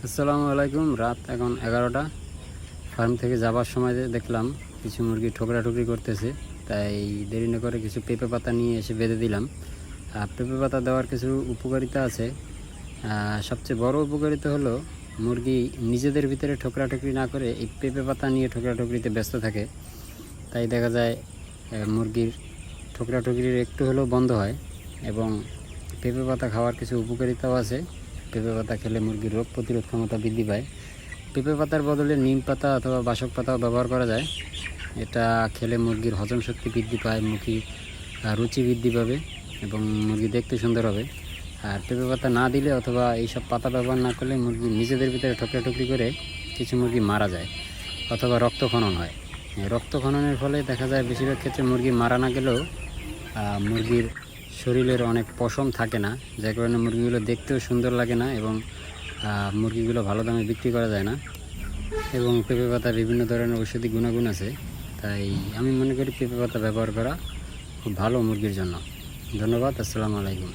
আসসালামু আলাইকুম। রাত এখন 11টা। ফার্ম থেকে যাবার সময় দেখলাম কিছু মুরগি ঠোকরাঠুকরি করতেছে, তাই দেরি না করে কিছু পেঁপে পাতা নিয়ে এসে বেঁধে দিলাম। পেঁপে পাতা দেওয়ার কিছু উপকারিতা আছে। সবচেয়ে বড় উপকারিতা হলো মুরগি নিজেদের ভিতরে ঠোকরাঠুকরি না করে এই পেঁপে পাতা নিয়ে ঠোকরাঠুকরিতে ব্যস্ত থাকে। তাই দেখা যায় মুরগির ঠোকরাঠুকরির একটু হলেও বন্ধ হয়। এবং পেঁপে পাতা খাওয়ার কিছু উপকারিতাও আছে। পেঁপে পাতা খেলে মুরগির রোগ প্রতিরোধ ক্ষমতা বৃদ্ধি পায়। পেঁপে পাতার বদলে নিম পাতা অথবা বাসক পাতাও ব্যবহার করা যায়। এটা খেলে মুরগির হজম শক্তি বৃদ্ধি পায়, মুরগির রুচি বৃদ্ধি পাবে এবং মুরগি দেখতে সুন্দর হবে। আর পেঁপে পাতা না দিলে অথবা এইসব পাতা ব্যবহার না করলে মুরগি নিজেদের ভিতরে ঠোকরাঠুকরি করে কিছু মুরগি মারা যায় অথবা রক্তক্ষরণ হয়। রক্তক্ষরণের ফলে দেখা যায় বেশিরভাগ ক্ষেত্রে মুরগি মারা না গেলেও মুরগির শরীরের অনেক পশম থাকে না, যার কারণে মুরগিগুলো দেখতেও সুন্দর লাগে না এবং মুরগিগুলো ভালো দামে বিক্রি করা যায় না। এবং পেঁপে পাতা বিভিন্ন ধরনের ঔষধি গুণাগুণ আছে, তাই আমি মনে করি পেঁপে পাতা ব্যবহার করা খুব ভালো মুরগির জন্য। ধন্যবাদ। আসসালামু আলাইকুম।